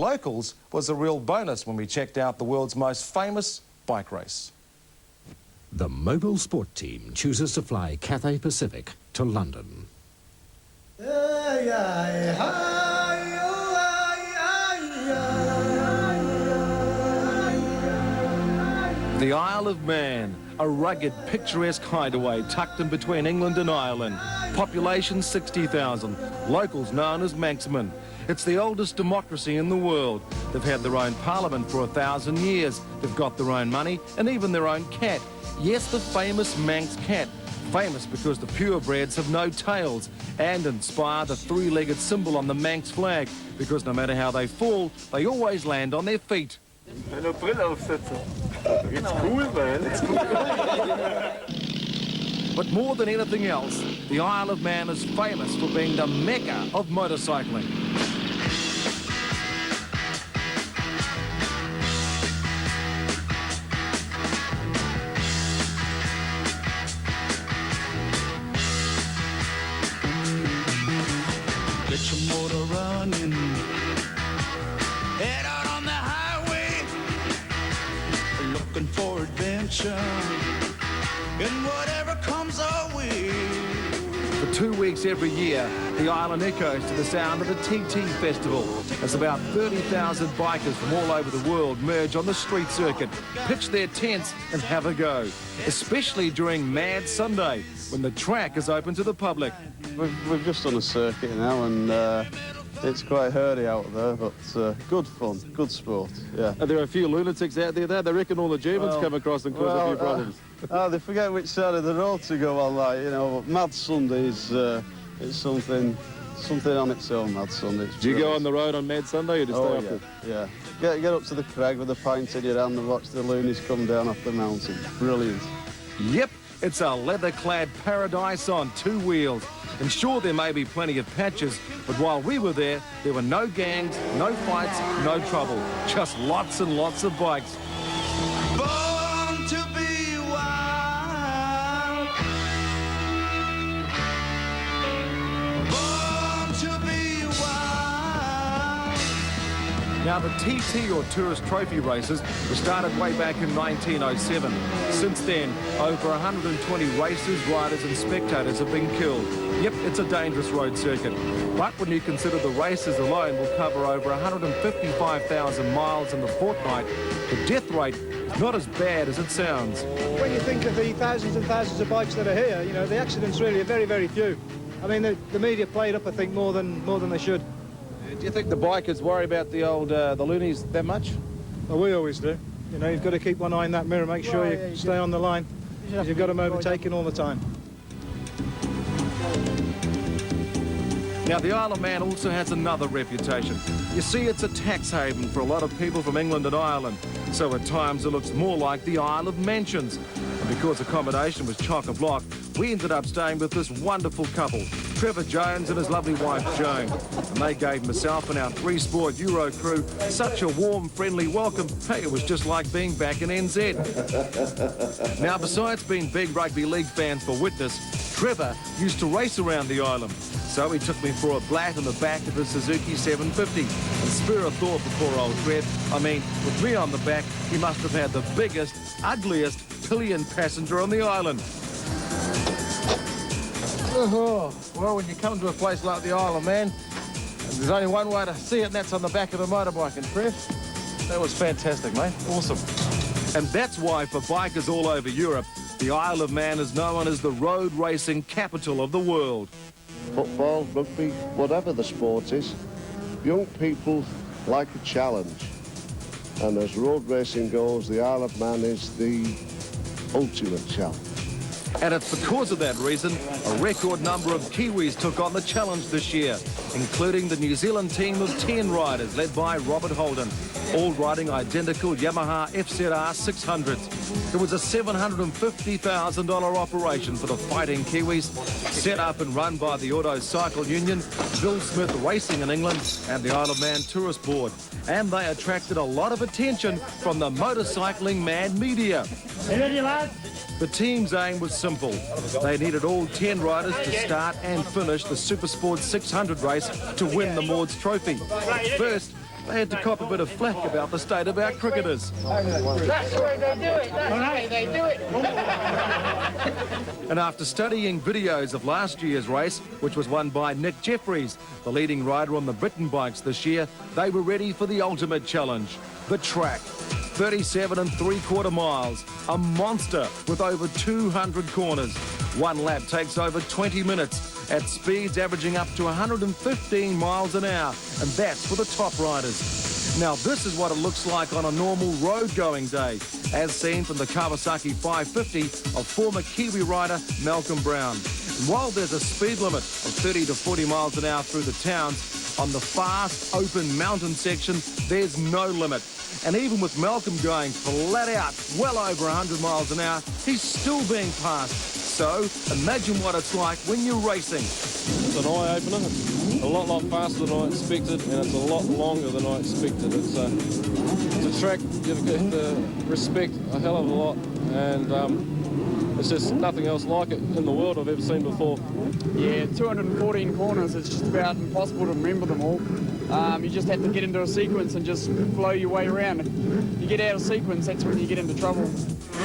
locals was a real bonus when we checked out the world's most famous bike race. The mobile sport team chooses to fly Cathay Pacific to London. The Isle of Man, a rugged, picturesque hideaway tucked in between England and Ireland. Population 60,000, locals known as Manxmen. It's the oldest democracy in the world. They've had their own parliament for 1,000 years. They've got their own money and even their own cat. Yes, the famous Manx cat. Famous because the purebreds have no tails and inspire the three-legged symbol on the Manx flag, because no matter how they fall, they always land on their feet. Eine Brille aufsetzen. It's cool, man. It's cool. But more than anything else, the Isle of Man is famous for being the mecca of motorcycling. Get your motor running. Head out on the highway, looking for adventure, and whatever comes our way. For 2 weeks every year, the island echoes to the sound of the TT Festival, as about 30,000 bikers from all over the world merge on the street circuit, pitch their tents and have a go, especially during Mad Sunday, when the track is open to the public. We've just done a circuit now, and it's quite hurdy out there, but good fun, good sport, yeah. Are there a few lunatics out there, though? They reckon all the Germans come across and cause a few problems. They forget which side of the road to go on, like, you know. Mad Sunday is it's something on its own, Mad Sunday. Do you go on the road on Mad Sunday, or just stay up there? Yeah. Get up to the crag with a pint in your hand and watch the loonies come down off the mountain. Brilliant. Yep, it's a leather-clad paradise on 2 wheels. And sure, there may be plenty of patches, but while we were there were no gangs, no fights, no trouble. Just lots and lots of bikes. Born to be wild. Born to be wild. Now, the TT, or Tourist Trophy races, were started way back in 1907. Since then, over 120 racers, riders and spectators have been killed. Yep, it's a dangerous road circuit. But when you consider the races alone will cover over 155,000 miles in the fortnight, the death rate is not as bad as it sounds. When you think of the thousands and thousands of bikes that are here, you know, the accidents really are very, very few. I mean, the media played up, I think, more than they should. Do you think the bikers worry about the old the loonies that much? Well, we always do. You know, you've got to keep one eye in that mirror, make sure you stay on the line. You've got them overtaking all the time. Now, the Isle of Man also has another reputation. You see, it's a tax haven for a lot of people from England and Ireland. So at times it looks more like the Isle of Mansions. And because accommodation was chock-a-block, we ended up staying with this wonderful couple, Trevor Jones and his lovely wife Joan. And they gave myself and our 3-Sport Euro crew such a warm, friendly welcome. Hey, it was just like being back in NZ. Now, besides being big rugby league fans for witness, Trevor used to race around the island. So he took me for a blat in the back of his Suzuki 750. And spare a thought for poor old Trev. I mean, with me on the back, he must have had the biggest, ugliest pillion passenger on the island. Oh, well, when you come to a place like the Isle of Man, there's only one way to see it, and that's on the back of a motorbike. And Trev, that was fantastic, mate. Awesome. And that's why, for bikers all over Europe, the Isle of Man is known as the road racing capital of the world. Football, rugby, whatever the sport is, young people like a challenge. And as road racing goes, the Isle of Man is the ultimate challenge. And it's because of that reason a record number of Kiwis took on the challenge this year, including the New Zealand team of 10 riders led by Robert Holden, all riding identical Yamaha FZR 600s. It was a $750,000 operation for the Fighting Kiwis, set up and run by the Auto Cycle Union, Bill Smith Racing in England and the Isle of Man Tourist Board. And they attracted a lot of attention from the motorcycling mad media. You ready, lads? The team's aim was simple. They needed all 10 riders to start and finish the Supersport 600 race to win the Maud's Trophy. First, they had to cop a bit of flack about the state of our cricketers. That's the way they do it. That's the way they do it. And after studying videos of last year's race, which was won by Nick Jeffries, the leading rider on the Britten bikes this year, they were ready for the ultimate challenge, the track. 37 3/4 miles, a monster with over 200 corners. One lap takes over 20 minutes at speeds averaging up to 115 miles an hour, and that's for the top riders. Now this is what it looks like on a normal road-going day, as seen from the Kawasaki 550 of former Kiwi rider Malcolm Brown. And while there's a speed limit of 30 to 40 miles an hour through the towns, on the fast, open mountain section, there's no limit. And even with Malcolm going flat out, well over 100 miles an hour, he's still being passed. So imagine what it's like when you're racing. It's an eye-opener. It's a lot faster than I expected, and it's a lot longer than I expected. It's a track you have to respect a hell of a lot, and it's just nothing else like it in the world I've ever seen before. Yeah, 214 corners. It's just about impossible to remember them all. You just have to get into a sequence and just flow your way around. If you get out of sequence, that's when you get into trouble.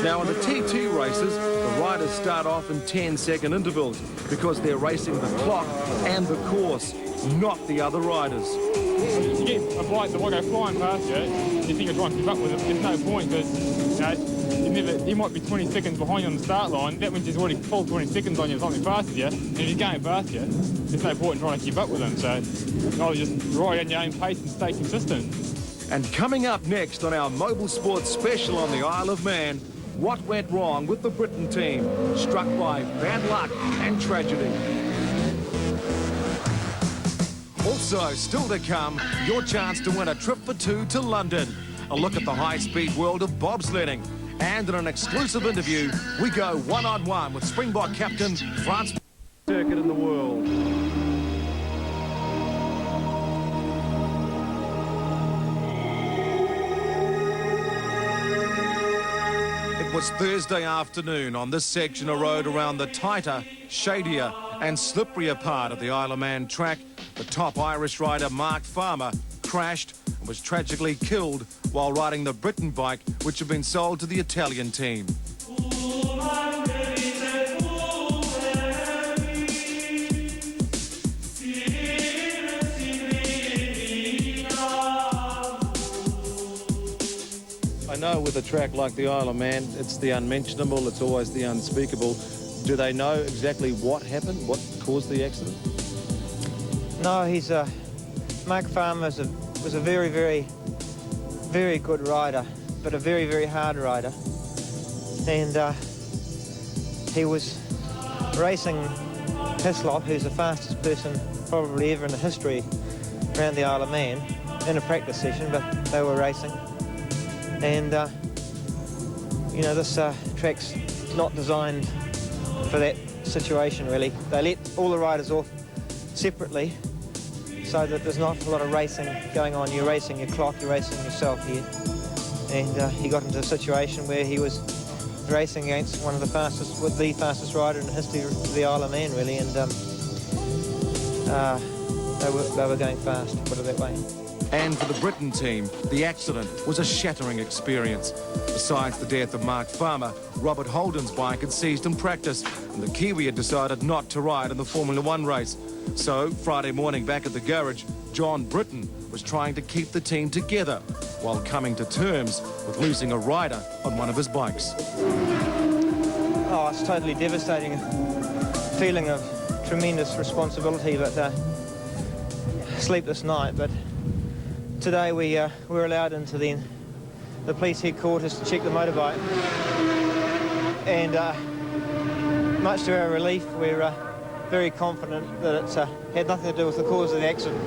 Now in the T2 races, the riders start off in 10-second intervals because they're racing the clock and the course, not the other riders. You get a bike that will go flying past you, you think you're trying to keep up with it, there's no point because you might be 20 seconds behind you on the start line. That means there's already full 20 seconds on you, something past you, and if you're going past you, there's no point in trying to keep up with them. So I'll just ride at your own pace and stay consistent. And coming up next on our Mobile Sports Special on the Isle of Man, what went wrong with the Britten team, struck by bad luck and tragedy. Also, still to come, your chance to win a trip for two to London. A look at the high-speed world of bobsledding. And in an exclusive interview, we go one-on-one with Springbok captain France circuit in the world. It was Thursday afternoon on this section of road around the tighter, shadier and slipperier part of the Isle of Man track. The top Irish rider Mark Farmer crashed and was tragically killed while riding the Britten bike, which had been sold to the Italian team. I know with a track like the Isle of Man, it's the unmentionable, it's always the unspeakable. Do they know exactly what happened, what caused the accident? No, Mark Farmer was a very, very, very good rider, but a very, very hard rider. And he was racing Hislop, who's the fastest person probably ever in the history around the Isle of Man, in a practice session, but they were racing. And, you know, this track's not designed for that situation, really. They let all the riders off separately so that there's not a lot of racing going on. You're racing your clock, you're racing yourself here. And he got into a situation where he was racing against one of the fastest rider in the history of the Isle of Man, really, and they were going fast, put it that way. And for the Britten team, the accident was a shattering experience. Besides the death of Mark Farmer, Robert Holden's bike had seized in practice, and the Kiwi had decided not to ride in the Formula One race. So, Friday morning back at the garage, John Britten was trying to keep the team together while coming to terms with losing a rider on one of his bikes. Oh, it's totally devastating. A feeling of tremendous responsibility, but sleepless night. But today we were allowed into the police headquarters to check the motorbike, and much to our relief, we're very confident that it had nothing to do with the cause of the accident.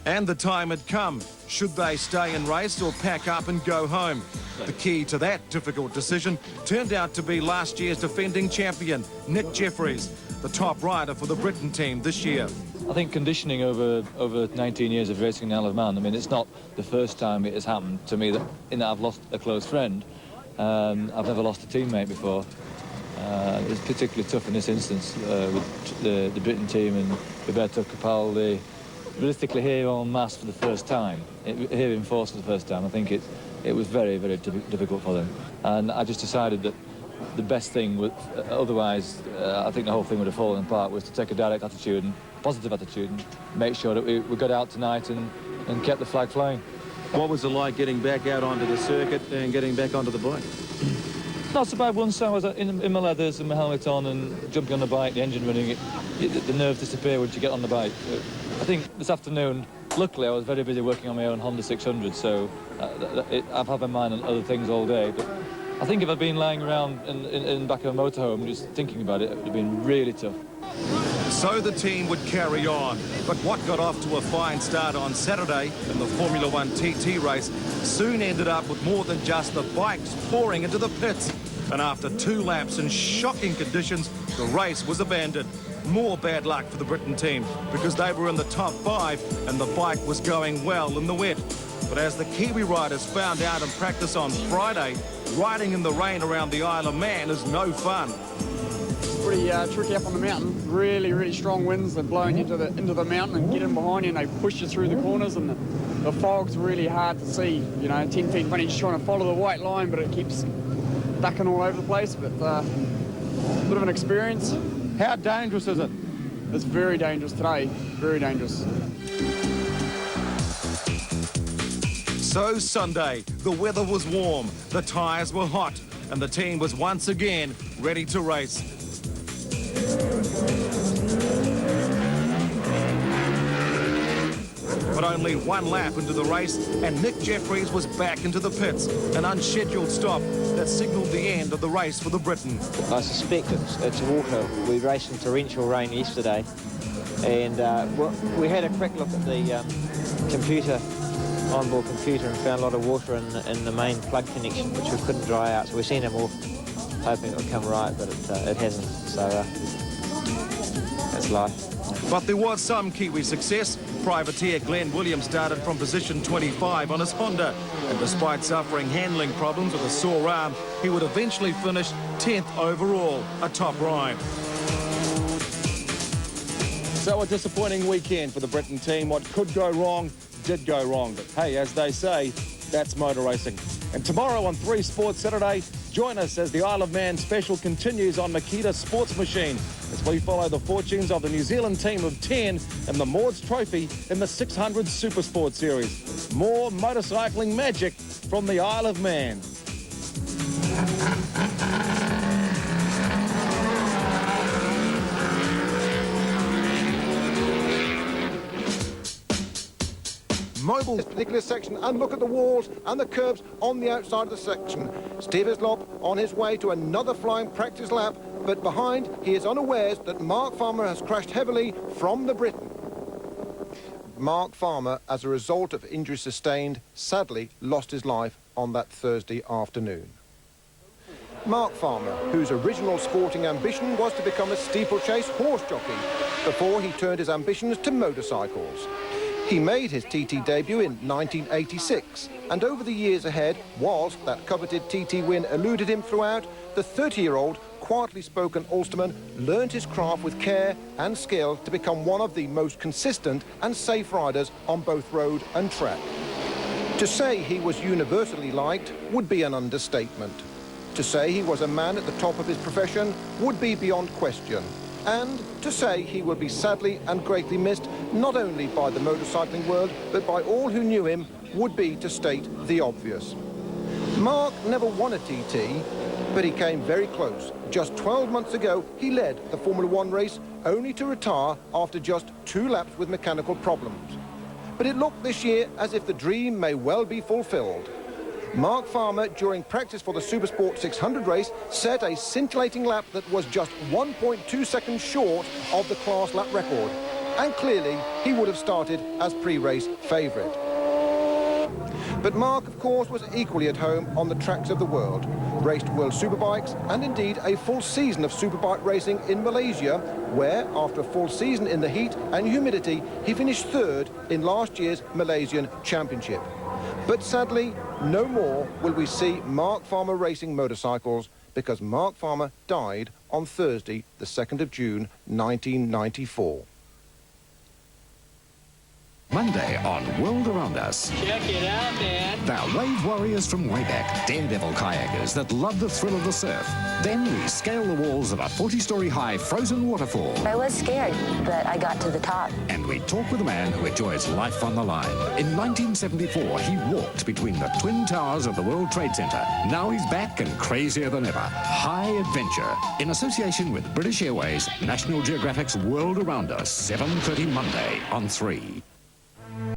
And the time had come. Should they stay and race or pack up and go home? The key to that difficult decision turned out to be last year's defending champion, Nick Jeffries, the top rider for the Britten team this year. I think conditioning over 19 years of racing in the Isle of Man, I mean, it's not the first time it has happened to me that I've lost a close friend. I've never lost a teammate before. It's particularly tough in this instance with the Britten team and Roberto Capaldi, realistically here en masse for the first time, here in force for the first time, I think it was very, very difficult for them. And I just decided that the best thing would, otherwise I think the whole thing would have fallen apart, was to take a direct attitude and positive attitude and make sure that we got out tonight and kept the flag flying. What was it like getting back out onto the circuit and getting back onto the bike? Not so bad. Once I was in my leathers and my helmet on and jumping on the bike, the engine running, the nerves disappear once you get on the bike. I think this afternoon, luckily I was very busy working on my own Honda 600, so I've had my mind on other things all day. But I think if I'd been lying around in back of a motorhome just thinking about it, it would have been really tough. So the team would carry on, but what got off to a fine start on Saturday in the Formula One TT race soon ended up with more than just the bikes pouring into the pits. And after 2 laps in shocking conditions, the race was abandoned. More bad luck for the Britten team because they were in the top 5 and the bike was going well in the wet. But as the Kiwi riders found out in practice on Friday, riding in the rain around the Isle of Man is no fun. Pretty tricky up on the mountain. Really, really strong winds. They're blowing you into the mountain and get in behind you, and they push you through the corners, and the fog's really hard to see. You know, 10 feet in front of you, just trying to follow the white line, but it keeps ducking all over the place. But a bit of an experience. How dangerous is it? It's very dangerous today. Very dangerous. So Sunday, the weather was warm, the tyres were hot, and the team was once again ready to race. But only 1 lap into the race, and Nick Jeffries was back into the pits, an unscheduled stop that signalled the end of the race for the Briton. I suspect it's water. We raced in torrential rain yesterday, and we had a quick look at the onboard computer, and found a lot of water in the main plug connection, which we couldn't dry out, so we sent him off hoping it would come right, but it hasn't, so that's life. But there was some Kiwi success. Privateer Glenn Williams started from position 25 on his Honda, and despite suffering handling problems with a sore arm, he would eventually finish 10th overall, a top ride. So a disappointing weekend for the Britten team. What could go wrong did go wrong, but hey, as they say, that's motor racing. And tomorrow on 3 Sports Saturday, join us as the Isle of Man special continues on Makita Sports Machine as we follow the fortunes of the New Zealand team of 10 and the Maud's Trophy in the 600 Super Sport Series. More motorcycling magic from the Isle of Man. Mobile this particular section, and look at the walls and the curbs on the outside of the section. Steve Hislop on his way to another flying practice lap, but behind he is unawares that Mark Farmer has crashed heavily from the Briton. Mark Farmer, as a result of injuries sustained, sadly lost his life on that Thursday afternoon. Mark Farmer, whose original sporting ambition was to become a steeplechase horse jockey, before he turned his ambitions to motorcycles. He made his TT debut in 1986, and over the years ahead, whilst that coveted TT win eluded him throughout, the 30-year-old, quietly spoken Ulsterman learned his craft with care and skill to become one of the most consistent and safe riders on both road and track. To say he was universally liked would be an understatement. To say he was a man at the top of his profession would be beyond question. And to say he will be sadly and greatly missed, not only by the motorcycling world, but by all who knew him, would be to state the obvious. Mark never won a TT, but he came very close. Just 12 months ago, he led the Formula One race, only to retire after just 2 laps with mechanical problems. But it looked this year as if the dream may well be fulfilled. Mark Farmer, during practice for the Supersport 600 race, set a scintillating lap that was just 1.2 seconds short of the class lap record. And clearly, he would have started as pre-race favourite. But Mark, of course, was equally at home on the tracks of the world. Raced World Superbikes and indeed a full season of superbike racing in Malaysia, where, after a full season in the heat and humidity, he finished 3rd in last year's Malaysian Championship. But sadly, no more will we see Mark Farmer racing motorcycles, because Mark Farmer died on Thursday, the 2nd of June, 1994. Monday on World Around Us. Check it out, man. They're wave warriors from way back, daredevil kayakers that love the thrill of the surf. Then we scale the walls of a 40-story-high frozen waterfall. I was scared, but I got to the top. And we talk with a man who enjoys life on the line. In 1974, he walked between the Twin Towers of the World Trade Center. Now he's back and crazier than ever. High Adventure, in association with British Airways, National Geographic's World Around Us, 7:30 Monday on 3.